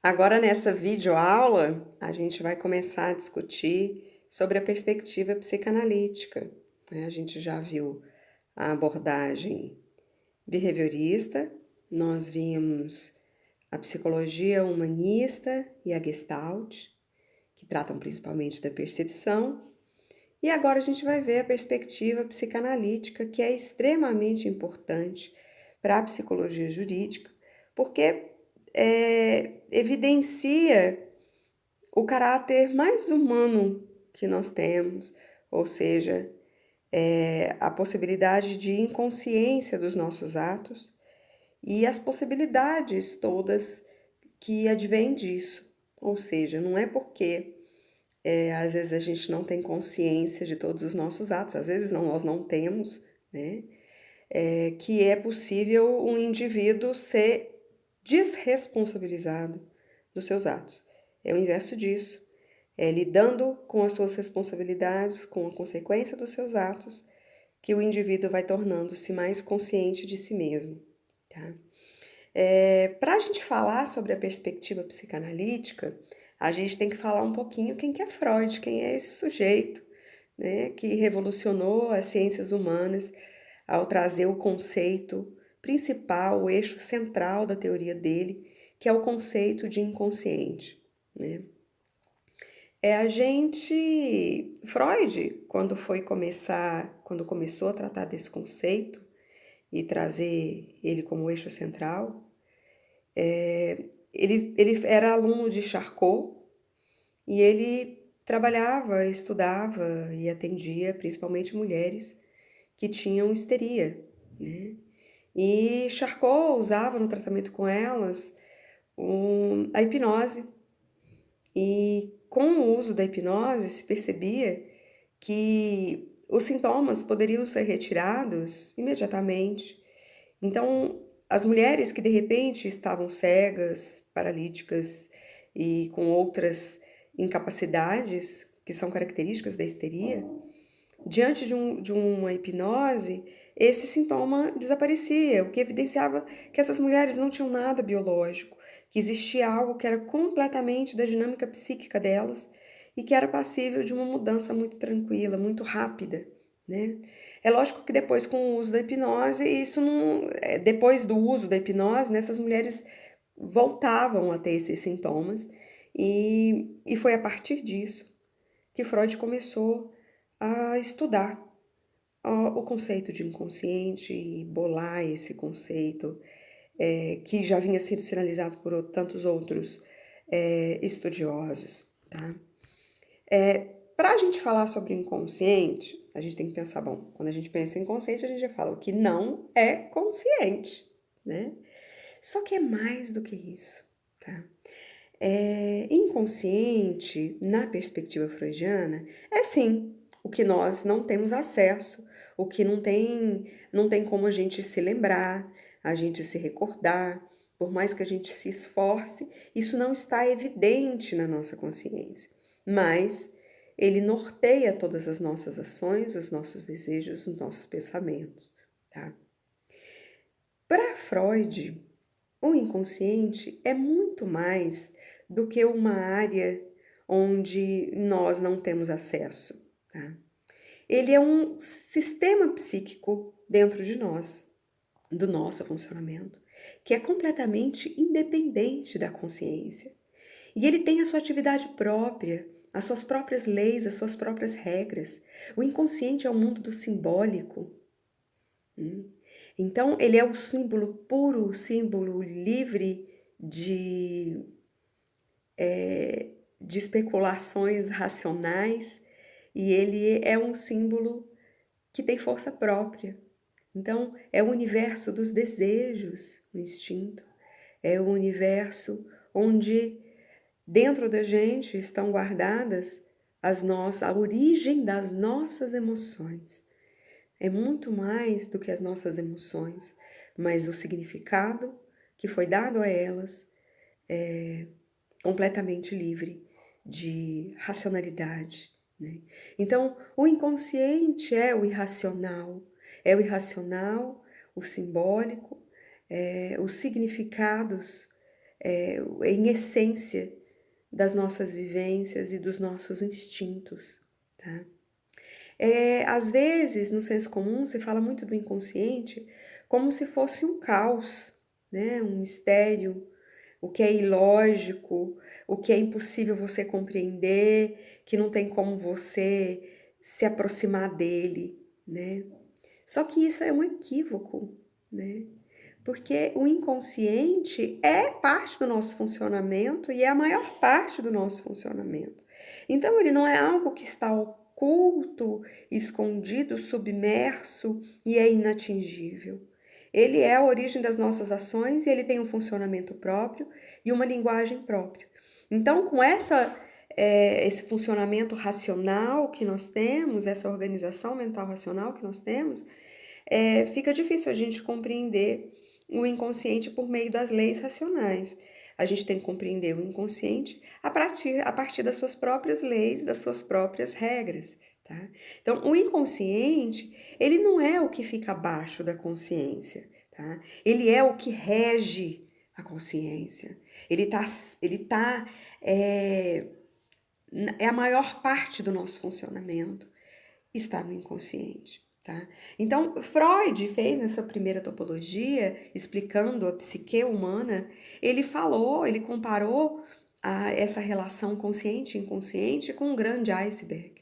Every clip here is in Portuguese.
Agora, nessa videoaula, a gente vai começar a discutir sobre a perspectiva psicanalítica, né? A gente já viu a abordagem behaviorista, nós vimos a psicologia humanista e a Gestalt, que tratam principalmente da percepção, e agora a gente vai ver a perspectiva psicanalítica, que é extremamente importante para a psicologia jurídica, porque evidencia o caráter mais humano que nós temos, ou seja, a possibilidade de inconsciência dos nossos atos e as possibilidades todas que advêm disso. Ou seja, não é porque às vezes a gente não tem consciência de todos os nossos atos, às vezes não, nós não temos, né? Que é possível um indivíduo ser desresponsabilizado dos seus atos. É o inverso disso. É lidando com as suas responsabilidades, com a consequência dos seus atos, que o indivíduo vai tornando-se mais consciente de si mesmo. Tá? Para a gente falar sobre a perspectiva psicanalítica, a gente tem que falar um pouquinho quem que é Freud, quem é esse sujeito, né, que revolucionou as ciências humanas ao trazer o conceito principal, o eixo central da teoria dele, que é o conceito de inconsciente, né? Freud, quando começou a tratar desse conceito e trazer ele como eixo central, ele era aluno de Charcot e ele trabalhava, estudava e atendia principalmente mulheres que tinham histeria, né? E Charcot usava no tratamento com elas a hipnose. E com o uso da hipnose se percebia que os sintomas poderiam ser retirados imediatamente. Então, as mulheres que de repente estavam cegas, paralíticas e com outras incapacidades que são características da histeria, diante de uma hipnose, esse sintoma desaparecia, o que evidenciava que essas mulheres não tinham nada biológico, que existia algo que era completamente da dinâmica psíquica delas e que era passível de uma mudança muito tranquila, muito rápida, né? É lógico que depois, com o uso da hipnose, isso não, depois do uso da hipnose, né, essas mulheres voltavam a ter esses sintomas e foi a partir disso que Freud começou a estudar o conceito de inconsciente e bolar esse conceito que já vinha sendo sinalizado por tantos outros estudiosos, tá? Para a gente falar sobre inconsciente, a gente tem que pensar, bom, quando a gente pensa em inconsciente, a gente já fala o que não é consciente, né? Só que é mais do que isso, tá? Inconsciente, na perspectiva freudiana, é sim o que nós não temos acesso, o que não tem como a gente se lembrar, a gente se recordar, por mais que a gente se esforce, isso não está evidente na nossa consciência, mas ele norteia todas as nossas ações, os nossos desejos, os nossos pensamentos, tá? Para Freud, o inconsciente é muito mais do que uma área onde nós não temos acesso, tá? Ele é um sistema psíquico dentro de nós, do nosso funcionamento, que é completamente independente da consciência. E ele tem a sua atividade própria, as suas próprias leis, as suas próprias regras. O inconsciente é o mundo do simbólico. Então, ele é o símbolo puro, o símbolo livre de, de especulações racionais, e ele é um símbolo que tem força própria. Então, é o universo dos desejos, o instinto, é o universo onde dentro da gente estão guardadas a origem das nossas emoções. É muito mais do que as nossas emoções, mas o significado que foi dado a elas é completamente livre de racionalidade, né? Então, o inconsciente é o irracional, o simbólico, os significados em essência das nossas vivências e dos nossos instintos, tá? Às vezes, no senso comum, se fala muito do inconsciente como se fosse um caos, né? Um mistério, o que é ilógico, o que é impossível você compreender, que não tem como você se aproximar dele, né? Só que isso é um equívoco, né? Porque o inconsciente é parte do nosso funcionamento e é a maior parte do nosso funcionamento. Então, ele não é algo que está oculto, escondido, submerso e é inatingível. Ele é a origem das nossas ações e ele tem um funcionamento próprio e uma linguagem própria. Então, com esse funcionamento racional que nós temos, essa organização mental racional que nós temos, fica difícil a gente compreender o inconsciente por meio das leis racionais. A gente tem que compreender o inconsciente a partir das suas próprias leis, das suas próprias regras, tá? Então, o inconsciente, ele não é o que fica abaixo da consciência, tá? Ele é o que rege a consciência. É, é a maior parte do nosso funcionamento está no inconsciente. Tá? Então, Freud fez nessa primeira topologia, explicando a psique humana, ele comparou essa relação consciente e inconsciente com um grande iceberg.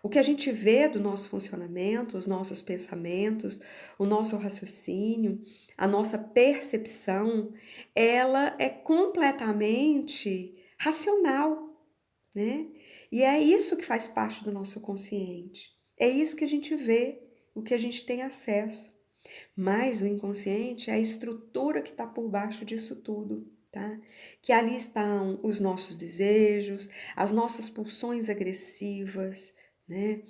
O que a gente vê do nosso funcionamento, os nossos pensamentos, o nosso raciocínio, a nossa percepção, ela é completamente racional, né? E é isso que faz parte do nosso consciente. É isso que a gente vê, o que a gente tem acesso. Mas o inconsciente é a estrutura que está por baixo disso tudo, tá? Que ali estão os nossos desejos, as nossas pulsões agressivas, né?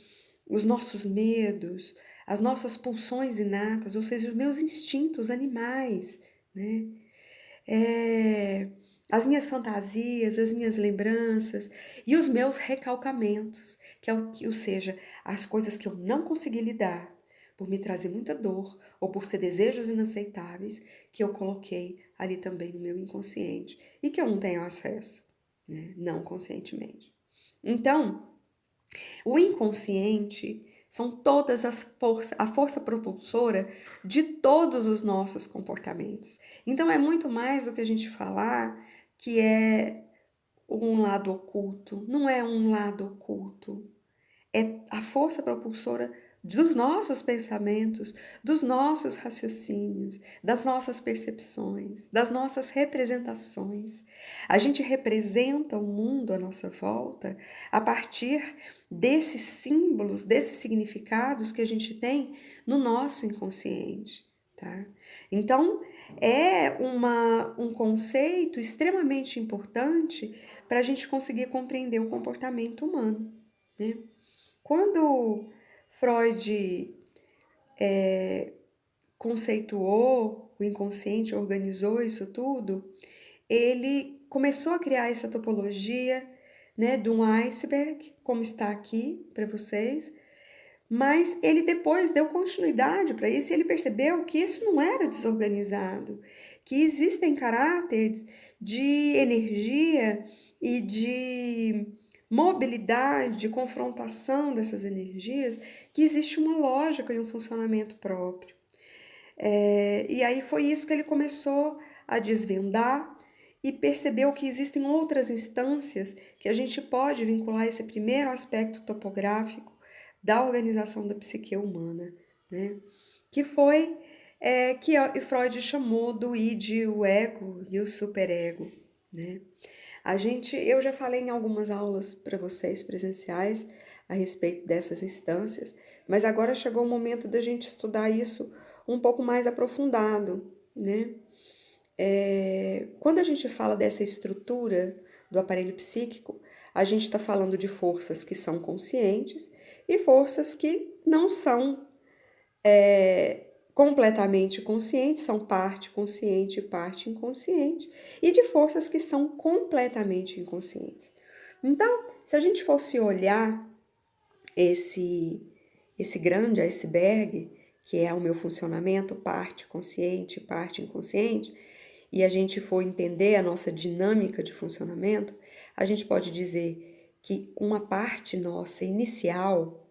Os nossos medos, as nossas pulsões inatas, ou seja, os meus instintos animais, né? As minhas fantasias, as minhas lembranças e os meus recalcamentos, ou seja, as coisas que eu não consegui lidar por me trazer muita dor ou por ser desejos inaceitáveis que eu coloquei ali também no meu inconsciente e que eu não tenho acesso, né? Não conscientemente. Então, o inconsciente são todas a força propulsora de todos os nossos comportamentos. Então é muito mais do que a gente falar que é um lado oculto. Não é um lado oculto. É a força propulsora dos nossos pensamentos, dos nossos raciocínios, das nossas percepções, das nossas representações. A gente representa o mundo à nossa volta a partir desses símbolos, desses significados que a gente tem no nosso inconsciente, tá? Então, um conceito extremamente importante para a gente conseguir compreender o comportamento humano, né? Quando Freud conceituou o inconsciente, organizou isso tudo, ele começou a criar essa topologia, né, de um iceberg, como está aqui para vocês, mas ele depois deu continuidade para isso e ele percebeu que isso não era desorganizado, que existem caráteres de energia e de mobilidade, de confrontação dessas energias, que existe uma lógica e um funcionamento próprio. E aí foi isso que ele começou a desvendar e percebeu que existem outras instâncias que a gente pode vincular esse primeiro aspecto topográfico da organização da psique humana, né? Que foi que Freud chamou do id, o ego e o superego, né? Eu já falei em algumas aulas para vocês presenciais a respeito dessas instâncias, mas agora chegou o momento da gente estudar isso um pouco mais aprofundado, né? Quando a gente fala dessa estrutura do aparelho psíquico, a gente está falando de forças que são conscientes e forças que não são completamente conscientes, são parte consciente e parte inconsciente, e de forças que são completamente inconscientes. Então, se a gente fosse olhar esse grande iceberg, que é o meu funcionamento, parte consciente e parte inconsciente, e a gente for entender a nossa dinâmica de funcionamento, a gente pode dizer que uma parte nossa inicial,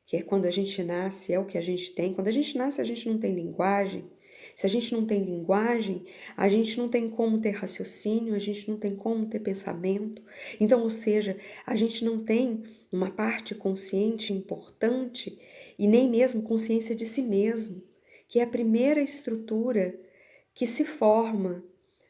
que é quando a gente nasce, é o que a gente tem. Quando a gente nasce, a gente não tem linguagem. Se a gente não tem linguagem, a gente não tem como ter raciocínio, a gente não tem como ter pensamento. Então, ou seja, a gente não tem uma parte consciente importante e nem mesmo consciência de si mesmo, que é a primeira estrutura que se forma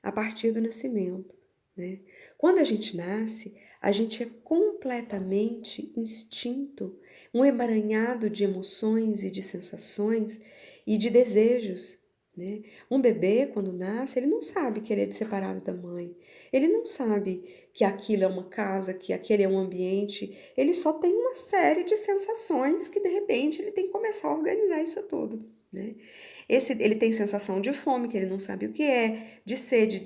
a partir do nascimento, né? Quando a gente nasce, a gente é completamente instinto, um emaranhado de emoções e de sensações e de desejos, né? Um bebê, quando nasce, ele não sabe que ele é separado da mãe, ele não sabe que aquilo é uma casa, que aquele é um ambiente, ele só tem uma série de sensações que de repente ele tem que começar a organizar isso tudo, né? Ele tem sensação de fome, que ele não sabe o que é, de sede,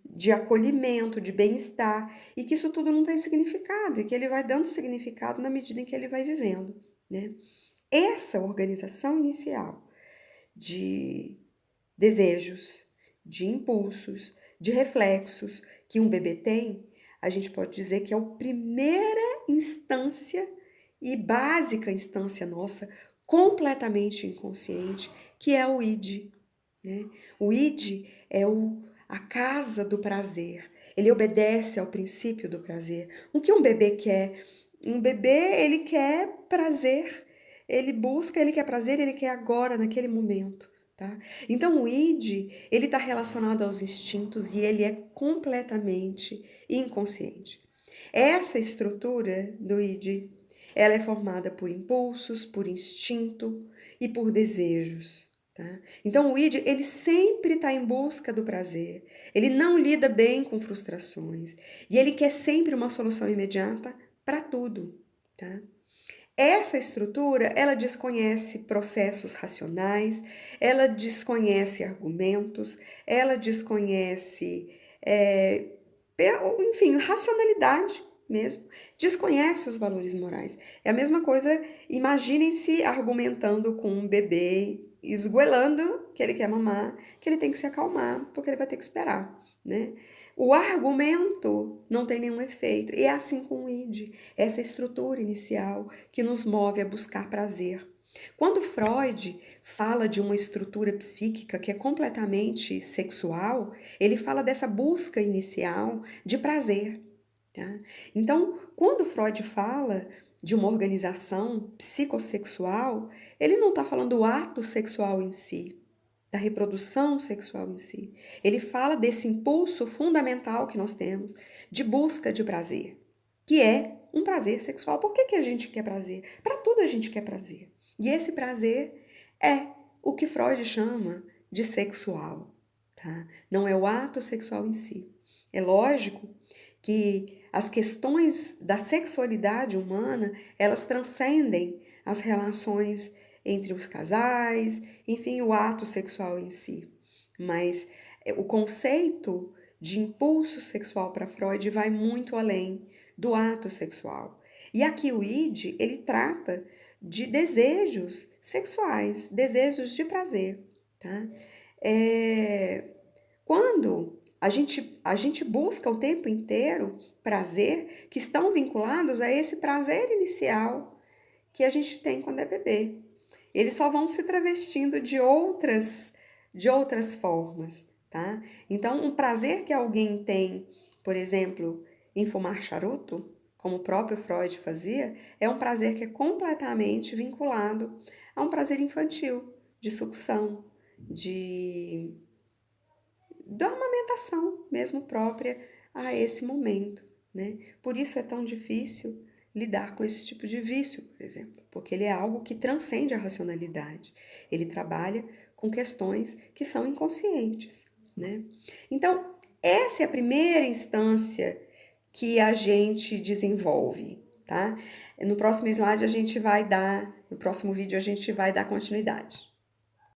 de acolhimento, de bem-estar, e que isso tudo não tem significado, e que ele vai dando significado na medida em que ele vai vivendo, né? Essa organização inicial de desejos, de impulsos, de reflexos que um bebê tem, a gente pode dizer que é a primeira instância e básica instância nossa, completamente inconsciente, que é o id, né? O id é a casa do prazer. Ele obedece ao princípio do prazer. O que um bebê quer? Um bebê, ele quer prazer. Ele busca, ele quer prazer, ele quer agora, naquele momento, tá? Então, o id, ele está relacionado aos instintos e ele é completamente inconsciente. Essa estrutura do id, ela é formada por impulsos, por instinto e por desejos. Tá? Então, o id, ele sempre está em busca do prazer, ele não lida bem com frustrações e ele quer sempre uma solução imediata para tudo. Tá? Essa estrutura, ela desconhece processos racionais, ela desconhece argumentos, ela desconhece, enfim, racionalidade mesmo, desconhece os valores morais. É a mesma coisa, imaginem-se argumentando com um bebê, esgoelando que ele quer mamar, que ele tem que se acalmar, porque ele vai ter que esperar, né? O argumento não tem nenhum efeito, e é assim com o id, essa estrutura inicial que nos move a buscar prazer. Quando Freud fala de uma estrutura psíquica que é completamente sexual, ele fala dessa busca inicial de prazer. Tá? Então, quando Freud fala de uma organização psicossexual, ele não está falando do ato sexual em si, da reprodução sexual em si. Ele fala desse impulso fundamental que nós temos de busca de prazer, que é um prazer sexual. Por que a gente quer prazer? Para tudo a gente quer prazer. E esse prazer é o que Freud chama de sexual. Tá? Não é o ato sexual em si. É lógico que as questões da sexualidade humana, elas transcendem as relações entre os casais, enfim, o ato sexual em si. Mas o conceito de impulso sexual para Freud vai muito além do ato sexual. E aqui o id, ele trata de desejos sexuais, desejos de prazer, tá? Quando a gente busca o tempo inteiro prazer que estão vinculados a esse prazer inicial que a gente tem quando é bebê. Eles só vão se travestindo de outras formas, tá? Então, um prazer que alguém tem, por exemplo, em fumar charuto, como o próprio Freud fazia, é um prazer que é completamente vinculado a um prazer infantil, de sucção, de da amamentação mesmo própria a esse momento, né? Por isso é tão difícil lidar com esse tipo de vício, por exemplo, porque ele é algo que transcende a racionalidade. Ele trabalha com questões que são inconscientes, né? Então, essa é a primeira instância que a gente desenvolve, tá? No próximo slide a gente vai dar, no próximo vídeo a gente vai dar continuidade.